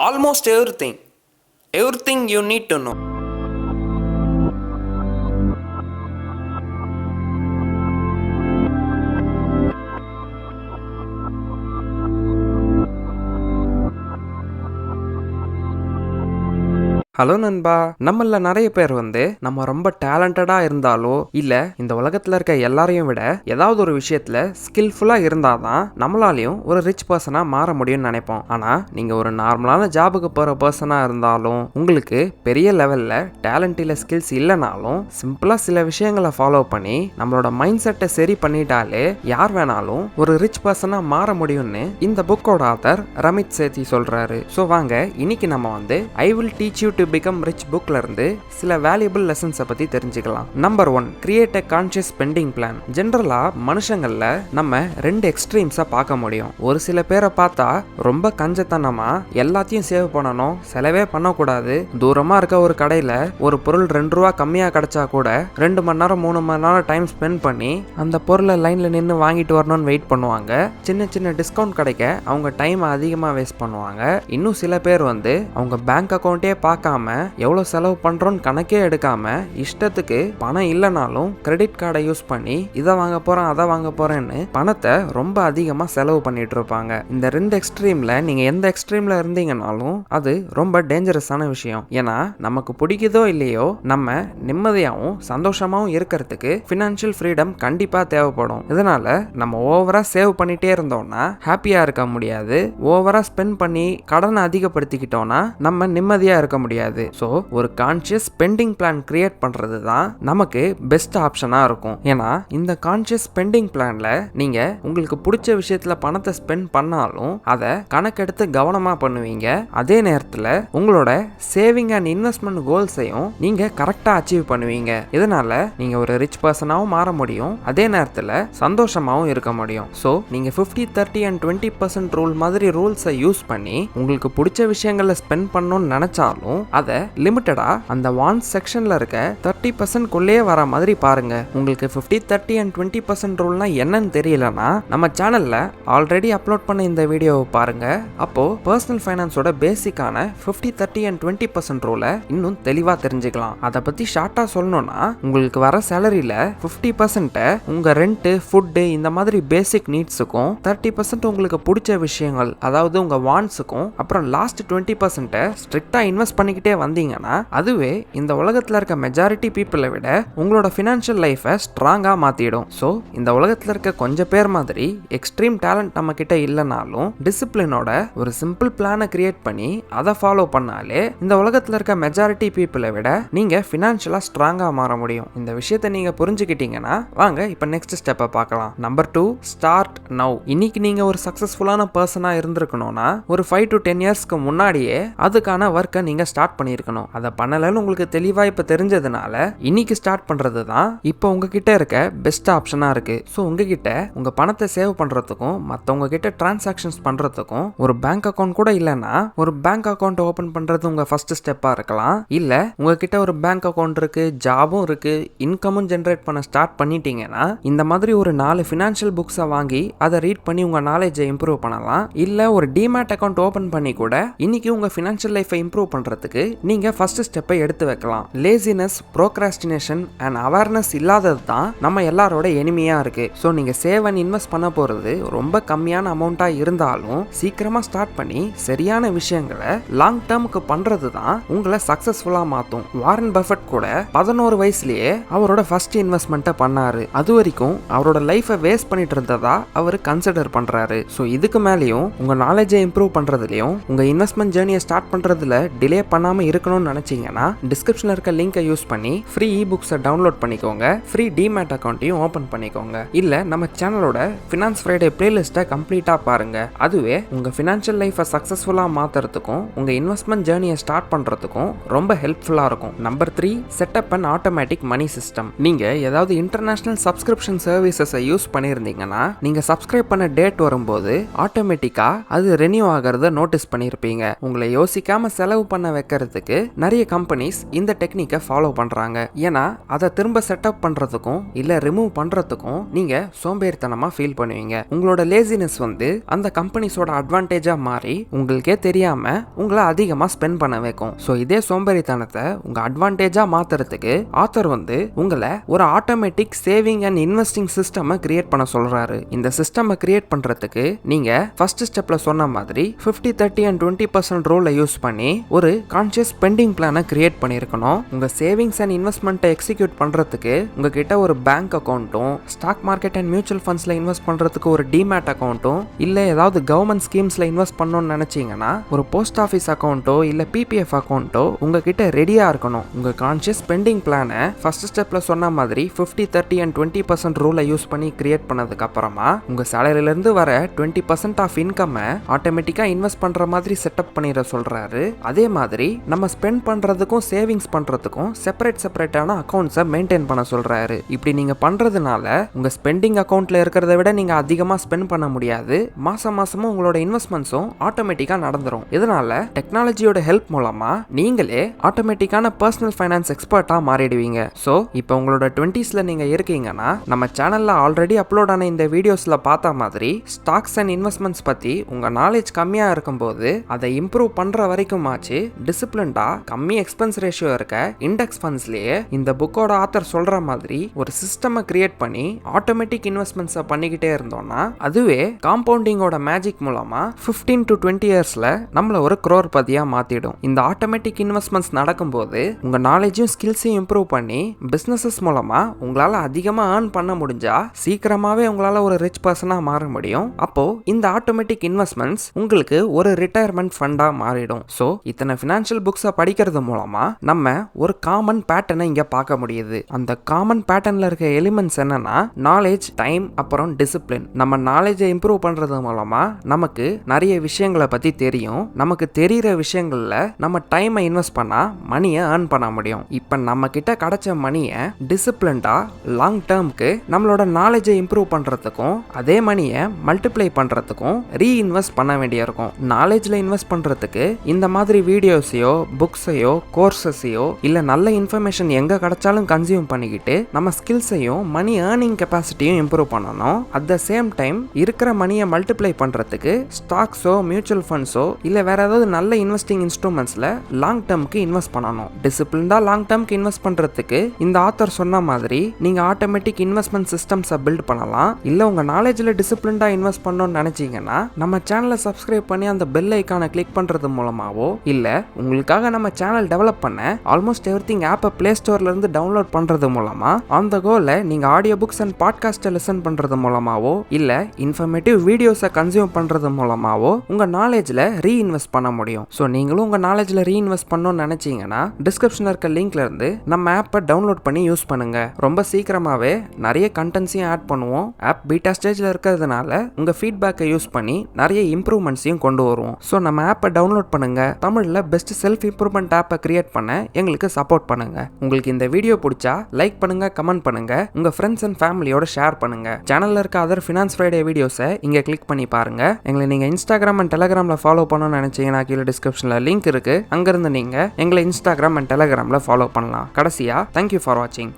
Almost everything you need to know. Hello நண்பா, நம்மள நிறைய பேர் நம்ம ரொம்ப டேலண்டடா இருந்தாலோ இல்ல இந்த உலகத்துல இருக்க எல்லாரையும் விட ஏதாவது ஒரு விஷயத்துல ஸ்கில்ஃபுல்லா இருந்தாதான் நம்மளாலையும் ஒரு ரிச் பர்சனா மாற முடியும்னு நினைப்போம். ஆனா நீங்க ஒரு நார்மலான ஜாபுக்கு போற பர்சனா இருந்தாலும் உங்களுக்கு பெரிய லெவல்ல டேலண்ட் இல்ல ஸ்கில்ஸ் இல்லைனாலும் சிம்பிளா சில விஷயங்களை ஃபாலோ பண்ணி நம்மளோட மைண்ட் செட்டை சரி பண்ணிட்டாலே யார் வேணாலும் ஒரு ரிச் பர்சனா மாற முடியும்னு இந்த புக்கோட ஆத்தர் ரமித் சேத்தி சொல்றாரு. ஸோ வாங்க இன்னைக்கு நம்ம I will teach you to become rich புக்ல இருந்து சில வேல்யூபிள் லெசன்ஸை பத்தி தெரிஞ்சுக்கலாம். நம்பர் 1, கிரியேட் எ கான்ஷியஸ் ஸ்பெண்டிங் பிளான். ஜென்ரலா மனுஷங்கள்ல நம்ம ரெண்டு எக்ஸ்ட்ரீம்ஸா பார்க்க முடியும். ஒரு சில பேரை பார்த்தா ரொம்ப கஞ்சத்தனமா எல்லாத்தையும் சேவ் பண்ணணும், செலவே பண்ணக்கூடாது, தூரமா இருக்க ஒரு கடையில ஒரு பொருள் 2 ரூபா கம்மியா கிடைச்சா கூட 2 மணி நேரம் 3 மணி நேரம் டைம் ஸ்பெண்ட் பண்ணி அந்த பொருளை லைன்ல நின்று வாங்கிட்டு வரணும்னு வெயிட் பண்ணுவாங்க. சின்ன சின்ன டிஸ்கவுண்ட் கிடைக்க அவங்க டைம் அதிகமா வேஸ்ட் பண்ணுவாங்க. இன்னும் சில பேர் அவங்க பேங்க் அக்கௌண்ட்டே பார்க்காம எவ்வளவு செலவு பண்றோம்னு கணக்கே எடுக்காம இஷ்டத்துக்கு பணம் இல்லைனாலும் கிரெடிட் கார்டை யூஸ் பண்ணி இதை வாங்க போறேன் அதை வாங்க போறேன்னு பணத்தை ரொம்ப அதிகமா செலவு பண்ணிட்டு இருப்பாங்க. இந்த ரெண்டு எக்ஸ்ட்ரீம்ல நீங்க எந்த எக்ஸ்ட்ரீம்ல இருந்தீங்கன்னாலும் அது ரொம்ப டேஞ்சரஸான விஷயம். ஏன்னா நமக்கு பிடிக்குதோ இல்லையோ நம்ம நிம்மதியாகவும் சந்தோஷமாவும் இருக்கிறதுக்கு ஃபினான்ஷியல் ஃப்ரீடம் கண்டிப்பா தேவைப்படும். இதனால நம்ம ஓவரா சேவ் பண்ணிட்டே இருந்தோம்னா ஹாப்பியா இருக்க முடியாது. ஓவரா ஸ்பெண்ட் பண்ணி கடனை அதிகப்படுத்திக்கிட்டோம்னா நம்ம நிம்மதியா இருக்க முடியாது. சோ ஒரு கான்ஷியஸ் ஸ்பெண்டிங் பிளான் கிரியேட் பண்றது தான் நமக்கு பெஸ்ட் ஆப்ஷனா இருக்கும். ஏன்னா இந்த கான்ஷியஸ் ஸ்பெண்டிங் பிளான்ல நீங்க உங்களுக்கு பிடிச்ச விஷயத்துல பணத்தை ஸ்பெண்ட் பண்ணாலும் அதை கணக்கெடுத்து கவனமா பண்ணுவீங்க. அதே நேரத்துல உங்களோட சேவிங் அண்ட் இன்வெஸ்ட்மெண்ட் கோல்ஸையும் நீங்க கரெக்டா அச்சீவ் பண்ணுவீங்க. இதனால நீங்க ஒரு ரிச் பர்சனாவும் மாற முடியும், அதே நேரத்துல சந்தோஷமாவும் இருக்க முடியும். சோ நீங்க 50-30 and 20% ரூல் மாதிரி ரூல்ஸை யூஸ் பண்ணி உங்களுக்கு பிடிச்ச விஷயங்களை ஸ்பெண்ட் பண்ணணும்னு நினைச்சாலும் அதை லிமிட்டடா அந்த வான்ஸ் செக்ஷன்ல இருக்க 30% குள்ளே வர மாதிரி பாருங்க. உங்களுக்கு 50-30 and 20% ரூல்னா என்னன்னு தெரியலனா நம்ம சேனல்ல ஆல்ரெடி அப்லோட் பண்ண இந்த வீடியோவை பாருங்க. அப்போ பர்சனல் ஃபைனான்ஸோட பேசிக்கான 50-30 and 20% ரூலை இன்னும் தெளிவா தெரிஞ்சுக்கலாம். அதை பத்தி ஷார்ட்டா சொல்லணும்னா உங்களுக்கு வர சேலரியில 50% உங்க ரெண்ட், ஃபுட் இந்த மாதிரி பேசிக் நீட்ஸுக்கும், 30% உங்களுக்கு பிடிச்ச விஷயங்கள் அதாவது உங்க வான்ஸுக்கும், அப்புறம் லாஸ்ட் 20% ஸ்ட்ரிக்டா இன்வெஸ்ட் பண்ணிக்கிட்டே வந்தீங்கன்னா அதுவே இந்த உலகத்துல இருக்க மெஜாரிட்டி பீப்புளை விட உங்களோட ஃபினான்ஷியல் லைஃபை ஸ்ட்ராங்கா மாத்திடும். ஸோ இந்த உலகத்துல இருக்க கொஞ்சம் பேர் மாதிரி எக்ஸ்ட்ரீம் டேலண்ட் நம்ம கிட்ட இல்லைனாலும் டிசிப்ளினோட ஒரு சிம்பிள் பிளானை கிரியேட் பண்ணி அதை ஃபாலோ பண்ணாலே இந்த உலகத்துல இருக்க மெஜாரிட்டி பீப்புளை விட நீங்க ஃபினான்ஷியலா ஸ்ட்ராங்கா மாற முடியும். இந்த விஷயத்தை நீங்க புரிஞ்சுக்கிட்டீங்கன்னா வாங்க இப்ப நெக்ஸ்ட் ஸ்டெப்பை பார்க்கலாம். Number 2, start now. இன்னைக்கு நீங்க ஒரு சக்சஸ்ஃபுல்லான பர்சனா இருந்திருக்கணும்னா ஒரு 5 to 10 இயர்ஸ்க்கு முன்னாடியே அதுக்கான ஒர்க்கை நீங்க ஸ்டார்ட் பண்ணியிருக்கணும். அதை பண்ணலன்னு உங்களுக்கு தெளிவா இப்ப தெரிஞ்சதுனால இன்னைக்கு ஸ்டார்ட் பண்றது தான் இப்போ உங்ககிட்ட இருக்க பெஸ்ட் ஆப்ஷனா இருக்கு. ஸோ உங்ககிட்ட உங்க பணத்தை சேவ் பண்றதுக்கும் மற்றவங்க கிட்ட டிரான்சாக்ஷன்ஸ் பண்றதுக்கும் ஒரு பேங்க் அக்கௌண்ட் கூட இல்லைன்னா ஒரு பேங்க் அக்கௌண்ட் ஓபன் பண்றது உங்க ஃபர்ஸ்ட் ஸ்டெப்பா இருக்கலாம். இல்ல உங்ககிட்ட ஒரு பேங்க் அக்கௌண்ட் இருக்கு, ஜாபும் இருக்கு, இன்கமும் ஜென்ரேட் பண்ண ஸ்டார்ட் பண்ணிட்டீங்கன்னா இந்த மாதிரி ஒரு 4 ஃபினான்ஷியல் புக்ஸை வாங்கி அதை ரீட் பண்ணி உங்க நாலேஜை இம்ப்ரூவ் பண்ணலாம். இல்ல ஒரு டிமேட் அக்கௌண்ட் ஓபன் பண்ணி கூட இன்னைக்கு உங்க ஃபினான்ஷியல் லைஃபை இம்ப்ரூவ் பண்றதுக்கு நீங்க ஃபர்ஸ்ட் ஸ்டெப்பை எடுத்து வைக்கலாம். லேசினஸ், ப்ரோக்ராஸ்டினேஷன் அண்ட் அவேர்னஸ் இல்லாதது தான் நம்ம எல்லாரோட எனிமியா இருக்கு. ஸோ நீங்க சேவ் அண்ட் இன்வெஸ்ட் பண்ண போறது ரொம்ப கம்மியான அமௌண்டா இருந்தாலும் சீக்கிரமா ஸ்டார்ட் பண்ணி சரியான விஷயங்களை லாங் டேர்முக்கு பண்றது தான் உங்களை சக்சஸ்ஃபுல்லா மாத்தும். வாரன் பஃபெட் கூட 11 வயசுலயே அவரோட ஃபர்ஸ்ட் இன்வெஸ்ட்மெண்ட்டை பண்ணாரு. அது வரைக்கும் அவரோட லைஃபை வேஸ்ட் பண்ணிட்டு இருந்ததா அவர் கன்சிடர் பண்றாரு. ஸோ இதுக்கு மேலேயும் உங்க நாலேஜை இம்ப்ரூவ் பண்றதுலயும் உங்க இன்வெஸ்ட்மெண்ட் ஜேர்னியை ஸ்டார்ட் பண்றதுல டிலே பண்ணாம இருக்கணும்னு நினைச்சீங்கன்னா டிஸ்கிரிப்ஷன்ல இருக்க லிங்கை யூஸ் பண்ணி ஃப்ரீ இ-புக்ஸை டவுன்லோட் பண்ணிக்கோங்க. ஃப்ரீ டிமேட் அக்கௌண்ட்டையும் ஓபன் பண்ணிக்கோங்க. இல்ல நம்ம சேனலோட ஃபினான்ஸ் ஃப்ரைடே பிளேலிஸ்ட்டை கம்ப்ளீட்டா பாருங்க. அதுவே உங்க ஃபினான்ஷியல் லைஃபை சக்சஸ்ஃபுல்லா மாத்துறதுக்கும் உங்க இன்வெஸ்ட்மெண்ட் ஜேர்னியை ஸ்டார்ட் பண்றதுக்கும் ரொம்ப ஹெல்ப்ஃபுல்லா இருக்கும். Number 3, setup and automatic money system. நீங்க ஏதாவது இன்டர்நேஷனல் சப்ஸ்கிரிப்ஷன் சர்வீசஸை யூஸ் பண்ணியிருந்தீங்கன்னா நீங்க சப்ஸ்கிரைப் பண்ண டேட் வரும்போது ஆட்டோமேட்டிக்கா அது ரெனியூ ஆகிறத நோட்டீஸ் பண்ணியிருப்பீங்க. உங்களை யோசிக்காம செலவு பண்ண வைக்க வைக்கிறதுக்கு நிறைய கம்பெனிஸ் இந்த டெக்னிக்கை ஃபாலோ பண்றாங்க. ஏன்னா அதை திரும்ப செட்டப் பண்றதுக்கும் இல்ல ரிமூவ் பண்றதுக்கும் நீங்க சோம்பேறித்தனமா ஃபீல் பண்ணுவீங்க. உங்களோட லேசினஸ் அந்த கம்பெனிஸோட அட்வான்டேஜா மாறி உங்களுக்கே தெரியாம உங்களை அதிகமா ஸ்பெண்ட் பண்ண வைக்கும். சோ இதே சோம்பேறித்தனத்தை உங்க அட்வான்டேஜா மாத்துறதுக்கு ஆத்தர் உங்களை ஒரு automatic saving and investing system create பண்ண சொல்றாரு. இந்த சிஸ்டம் கிரியேட் பண்றதுக்கு நீங்க ஃபர்ஸ்ட் ஸ்டெப்ல சொன்ன மாதிரி 50, 30 and 20% ரூலை யூஸ் பண்ணி ஒரு கான்ஷியஸ் ஸ்பெண்டிங் பிளானை கிரியேட் பண்ணிருக்கணும். உங்க சேவிங்ஸ் அண்ட் இன்வெஸ்ட்மெண்ட்டை எக்ஸிக்யூட் பண்றதுக்கு உங்ககிட்ட ஒரு பேங்க் அக்கௌண்ட்டும், ஸ்டாக் மார்க்கெட் அண்ட் மியூச்சுவல் ஃபண்ட்ஸ்ல இன்வெஸ்ட் பண்றதுக்கு ஒரு டிமேட் அக்கௌண்ட்டும், இல்ல ஏதாவது கவர்மெண்ட் ஸ்கீம்ஸ்ல இன்வெஸ்ட் பண்ணணும்னு நினைச்சீங்கன்னா ஒரு போஸ்ட் ஆஃபீஸ் அக்கௌண்ட்டோ இல்ல பிபிஎஃப் அக்கௌண்ட்டோ உங்ககிட்ட ரெடியா இருக்கணும். உங்க கான்ஷியஸ் ஸ்பெண்டிங் பிளானை ஃபர்ஸ்ட் ஸ்டெப்ல சொன்ன மாதிரி 50, 30 and 20% ரூலை யூஸ் பண்ணி கிரியேட் பண்ணதுக்கு அப்புறமா உங்க சேலரியில இருந்து வர 20% ஆஃப் இன்கம் ஆட்டோமேட்டிக்கா இன்வெஸ்ட் பண்ற மாதிரி செட்டப் பண்ணிட சொல்றாரு. அதே மாதிரி நம்ம ஸ்பெண்ட் பண்றதுக்கும் சேவிங்ஸ் பண்றதுக்கும் செப்பரேட்டான அக்கௌண்ட்ஸை மெயின்டைன் பண்ண சொல்றாரு. இப்படி நீங்க பண்றதுனால உங்க ஸ்பெண்டிங் அக்கௌண்ட்ல இருக்கிறத விட நீங்க அதிகமா ஸ்பெண்ட் பண்ண முடியாது. மாசமும் உங்களோட இன்வெஸ்ட்மெண்ட்ஸும் ஆட்டோமேட்டிக்கா நடந்துரும். இதனால டெக்னாலஜியோட ஹெல்ப் மூலமா நீங்களே ஆட்டோமேட்டிக்கான பர்சனல் ஃபைனான்ஸ் எக்ஸ்பர்ட்டா மாறிடுவீங்க. சோ இப்போ உங்களோட 20ஸ்ல நீங்க இருக்கீங்கன்னா நம்ம சேனல்ல ஆல்ரெடி அப்லோட் ஆன இந்த வீடியோஸ்ல பார்த்த மாதிரி ஸ்டாக்ஸ் அண்ட் இன்வெஸ்ட்மெண்ட்ஸ் பத்தி உங்க நாலேஜ் கம்மியா இருக்கும்போது அதை இம்ப்ரூவ் பண்ற வரைக்கும் ஆச்சு டிசிப்ளின்டா கம்மி எக்ஸ்பென்ஸ் ரேஷியோ இருக்க இண்டெக்ஸ் ஃபண்ட்ஸ்லயே இந்த புக்கோட ஆத்தர் சொல்ற மாதிரி ஒரு சிஸ்டம் கிரியேட் பண்ணி ஆட்டோமேட்டிக் இன்வெஸ்ட்மெண்ட்ஸை பண்ணிக்கிட்டே இருந்தோம்னா அதுவே காம்பவுண்டிங்கோட மேஜிக் மூலமா 15 to 20 இயர்ஸ்ல நம்மள ஒரு crorepatiயா மாத்திடும். இந்த ஆட்டோமேட்டிக் இன்வெஸ்ட்மெண்ட்ஸ் நடக்கும்போது உங்க நாலேஜும் ஸ்கில்ஸையும் இம்ப்ரூவ் பண்ணி பிசினஸஸ் மூலமா உங்களால அதிகமா ஏர்ன் பண்ண முடிஞ்சா சீக்கிரமாவே உங்களால ஒரு ரிச் பர்சனா மாற முடியும். அப்போ இந்த ஆட்டோமேட்டிக் இன்வெஸ்ட்மெண்ட்ஸ் உங்களுக்கு ஒரு ரிட்டையர்மெண்ட் ஃபண்டா மாறிடும். சோ இத்தனை ஃபினான்ஷியல் புக்ஸை படிக்கிறது மூலமா நம்ம ஒரு காமன் பேட்டர்னை இங்க பார்க்க முடியுது. அந்த காமன் பேட்டர்ன்ல இருக்க எலிமெண்ட்ஸ் என்னன்னா நாலேஜ், டைம், அப்புறம் டிசிப்ளின். நம்ம நாலேஜை இம்ப்ரூவ் பண்றது மூலமா நமக்கு நிறைய விஷயங்களை பத்தி தெரியும். நமக்கு தெரிகிற விஷயங்கள்ல நம்ம டைமை இன்வெஸ்ட் பண்ணா மணியை ஏர்ன் பண்ண முடியும். இப்ப நம்ம கிட்ட கிடைச்ச மணியை டிசிப்ளின்டா லாங் டேர்ம்க்கு நம்மளோட நாலேஜை இம்ப்ரூவ் பண்றதுக்கும் அதே மணியை மல்டிப்ளை பண்றதுக்கும் ரீஇன்வெஸ்ட் பண்ண வேண்டியிருக்கும். நாலேஜ்ல இன்வெஸ்ட் பண்றதுக்கு இந்த மாதிரி வீடியோஸையோ, புக்ஸையோ, கோர்சஸையோ இல்ல நல்ல இன்ஃபர்மேஷன் எங்க கிடைச்சாலும் கன்சியூம் பண்ணிக்கிட்டு நம்ம ஸ்கில்ஸையும் மணி ஏர்னிங் கெப்பாசிட்டியும் இம்ப்ரூவ் பண்ணணும். அட் த சேம் டைம் இருக்கிற மணியை மல்டிப்ளை பண்றதுக்கு ஸ்டாக்ஸோ, மியூச்சுவல் ஃபண்ட்ஸோ இல்ல வேற ஏதாவது நல்ல இன்வெஸ்டிங் இன்ஸ்ட்ருமெண்ட்ஸ்ல லாங் டேர்ம்க்கு இன்வெஸ்ட் பண்ணணும். டிசிப்ளின்டா லாங் டேர்ம்க்கு இன்வெஸ்ட் பண்றதுக்கு இந்த ஆத்தர் சொன்ன மாதிரி நீங்க ஆட்டோமேட்டிக் இன்வெஸ்ட்மெண்ட் சிஸ்டம்ஸை பில்ட் பண்ணலாம். இல்ல உங்க நாலேஜ்ல டிசிப்ளின்டா இன்வெஸ்ட் பண்ணணும்னு நினைச்சீங்கன்னா நம்ம சேனலை சப்ஸ்கிரைப் பண்ணி அந்த பெல் ஐகானை கிளிக் பண்றது மூலமாவோ இல்ல உங்களுக்காக நம்ம சேனல் டெவலப் பண்ண ஆல்மோஸ்ட் எவ்ரிதிங் ஆப்பை பிளே ஸ்டோர்ல இருந்து டவுன்லோட் பண்றது மூலமா ஆன் த கோல நீங்க ஆடியோ புக்ஸ் அண்ட் பாட்காஸ்ட்டை லிசன் பண்றது மூலமாவோ இல்ல இன்ஃபர்மேட்டிவ் வீடியோஸை கன்சியூம் பண்றது மூலமாவோ உங்க நாலேஜ்ல ரீஇன்வெஸ்ட் பண்ண முடியும். ஸோ நீங்களும் உங்க நாலேஜ்ல ரீஇன்வெஸ்ட் பண்ணணும்னு நினைச்சீங்கன்னா டிஸ்கிரிப்ஷன்ல இருக்க லிங்க்ல இருந்து நம்ம ஆப்பை டவுன்லோட் பண்ணி யூஸ் பண்ணுங்க. ரொம்ப சீக்கிரமாவே நிறைய கண்டென்ட்ஸையும் ஆட் பண்ணுவோம். ஆப் பீட்டா ஸ்டேஜ்ல இருக்கிறதுனால உங்க ஃபீட்பேக்கை யூஸ் பண்ணி நிறைய இம்ப்ரூவ்மெண்ட்ஸையும் கொண்டு வருவோம். ஸோ நம்ம ஆப்பை டவுன்லோட் பண்ணுங்க. தமிழ்ல பெஸ்ட் செல்ஃப் இம்ப்ரூவ்மெண்ட் ஆப்பை கிரியேட் பண்ண எங்களுக்கு சப்போர்ட் பண்ணுங்க. உங்களுக்கு இந்த வீடியோ பிடிச்சா லைக் பண்ணுங்க, கமெண்ட் பண்ணுங்க, உங்க ஃப்ரெண்ட்ஸ் அண்ட் ஃபேமிலியோட ஷேர் பண்ணுங்க. சேனல்ல இருக்க அதர் ஃபினான்ஸ் ஃப்ரைடே வீடியோஸை இங்க கிளிக் பண்ணி பாருங்க. எங்களை நீங்க இன்ஸ்டாகிராம் அண்ட் டெலிகிராம்ல ஃபாலோ பண்ணணும்னு நினைச்சீங்கன்னா கீழே டிஸ்கிரிப்ஷன்ல லிங்க் இருக்கு. அங்கிருந்து நீங்க எங்களை இன்ஸ்டாகிராம் அண்ட் டெலிகிராம்ல ஃபாலோ பண்ணலாம். கடைசியா தேங்க்யூ ஃபார் வாட்சிங்.